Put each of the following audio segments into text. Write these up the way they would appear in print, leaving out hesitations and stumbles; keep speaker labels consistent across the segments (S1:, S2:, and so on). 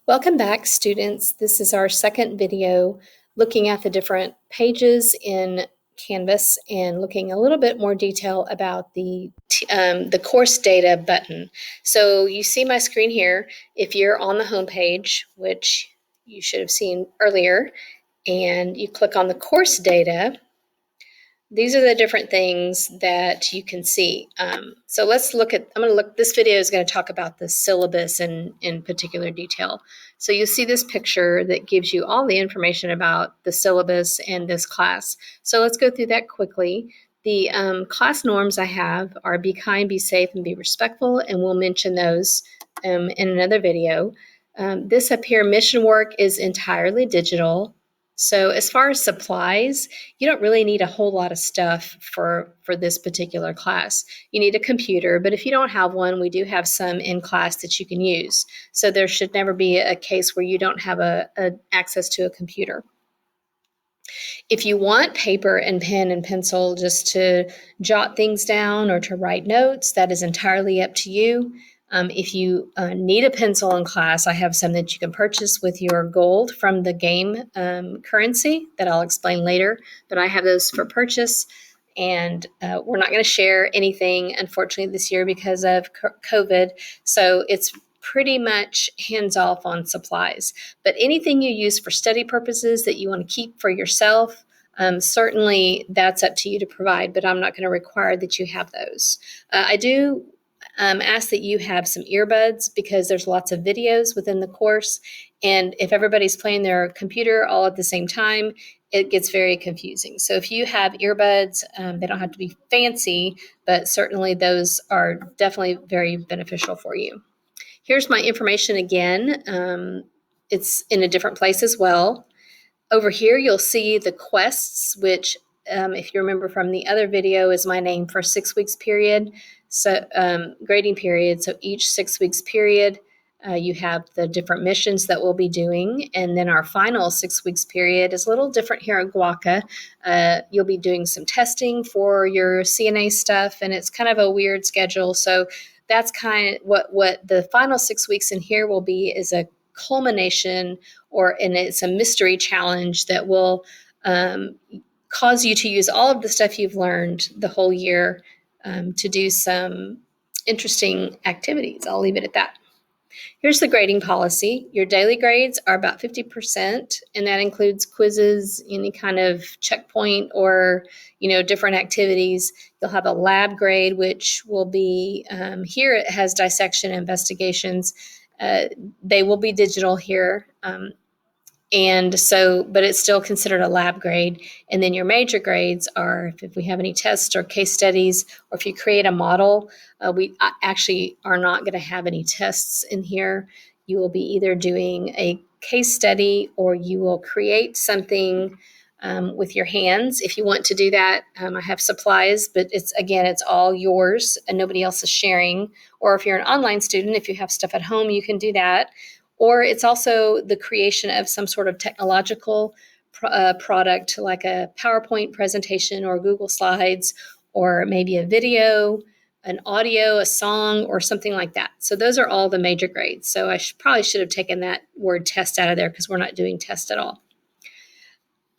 S1: Welcome back, students. This is our second video looking at the different pages in Canvas and looking a little bit more detail about the course data button. So you see my screen here. If you're on the home page, which you should have seen earlier, and you click on the course data, these are the different things that you can see. So let's look at, this video is going to talk about the syllabus in particular detail. So you see this picture that gives you all the information about the syllabus and this class. So let's go through that quickly. The class norms I have are be kind, be safe, and be respectful, and we'll mention those in another video. This up here, mission work, is entirely digital. So as far as supplies, you don't really need a whole lot of stuff for this particular class. You need a computer, but if you don't have one, we do have some in class that you can use. So there should never be a case where you don't have a access to a computer. If you want paper and pen and pencil just to jot things down or to write notes, that is entirely up to you. If you need a pencil in class, I have some that you can purchase with your gold from the game currency that I'll explain later, but I have those for purchase. And we're not going to share anything, unfortunately, this year because of COVID. So it's pretty much hands off on supplies. But anything you use for study purposes that you want to keep for yourself, certainly that's up to you to provide, but I'm not going to require that you have those. I do ask that you have some earbuds because there's lots of videos within the course. And if everybody's playing their computer all at the same time, it gets very confusing. So if you have earbuds, they don't have to be fancy, but certainly those are definitely very beneficial for you. Here's my information again. It's in a different place as well. Over here, you'll see the quests, which if you remember from the other video is my name for 6 weeks period. So grading period. So each 6 weeks period, you have the different missions that we'll be doing. And then our final 6 weeks period is a little different here at Guaca. You'll be doing some testing for your CNA stuff, and it's kind of a weird schedule. So that's kind of what the final 6 weeks in here will be, is a culmination, and it's a mystery challenge that will cause you to use all of the stuff you've learned the whole year to do some interesting activities. I'll leave it at that. Here's the grading policy. Your daily grades are about 50%, and that includes quizzes, any kind of checkpoint, or different activities. You'll have a lab grade, which will be here. It has dissection investigations. They will be digital here. And so, but it's still considered a lab grade. And then your major grades are if we have any tests or case studies, or if you create a model. We actually are not going to have any tests in here. You will be either doing a case study or you will create something with your hands. If you want to do that, I have supplies, but it's all yours and nobody else is sharing. Or if you're an online student, if you have stuff at home, you can do that. Or it's also the creation of some sort of technological product, like a PowerPoint presentation or Google Slides, or maybe a video, an audio, a song, or something like that. So those are all the major grades. So I probably should have taken that word test out of there because we're not doing tests at all.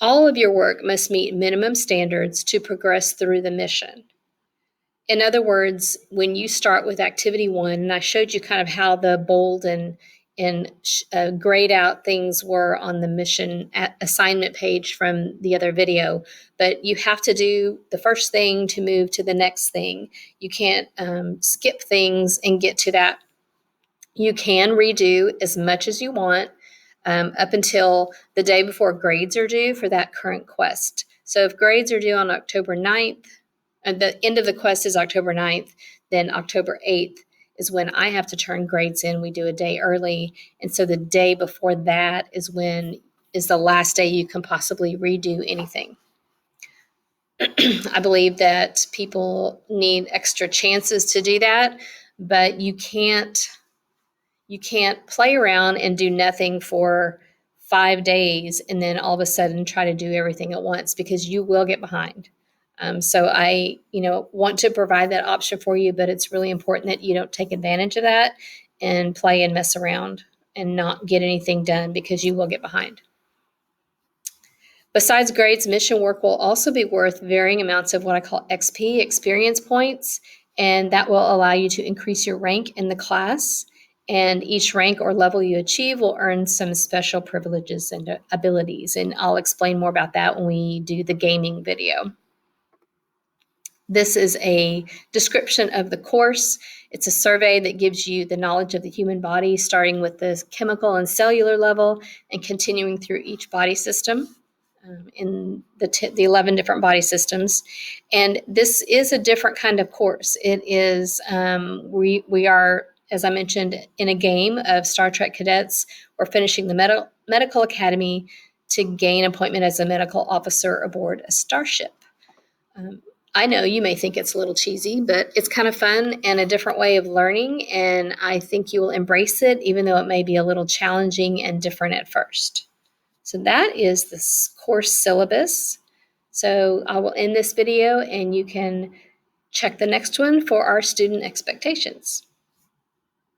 S1: All of your work must meet minimum standards to progress through the mission. In other words, when you start with activity 1, and I showed you kind of how the bold and grayed out things were on the mission assignment page from the other video, but you have to do the first thing to move to the next thing. You can't skip things and get to that. You can redo as much as you want up until the day before grades are due for that current quest. So if grades are due on October 9th, and the end of the quest is October 9th, then October 8th is when I have to turn grades in. We do a day early. And so the day before that is the last day you can possibly redo anything. I believe that people need extra chances to do that, but you can't play around and do nothing for 5 days and then all of a sudden try to do everything at once, because you will get behind. So I, want to provide that option for you, but it's really important that you don't take advantage of that and play and mess around. and not get anything done because you will get behind. Besides grades, mission work will also be worth varying amounts of what I call XP, experience points, and that will allow you to increase your rank in the class. And each rank or level you achieve will earn some special privileges and abilities. And I'll explain more about that when we do the gaming video. This is a description of the course. It's a survey that gives you the knowledge of the human body, starting with the chemical and cellular level and continuing through each body system. In the 11 different body systems. And this is a different kind of course. It is, we are, as I mentioned, in a game of Star Trek cadets. We're finishing the medical academy to gain appointment as a medical officer aboard a starship. I know you may think it's a little cheesy, but it's kind of fun and a different way of learning. And I think you will embrace it, even though it may be a little challenging and different at first. So that is the course syllabus. So I will end this video and you can check the next one for our student expectations.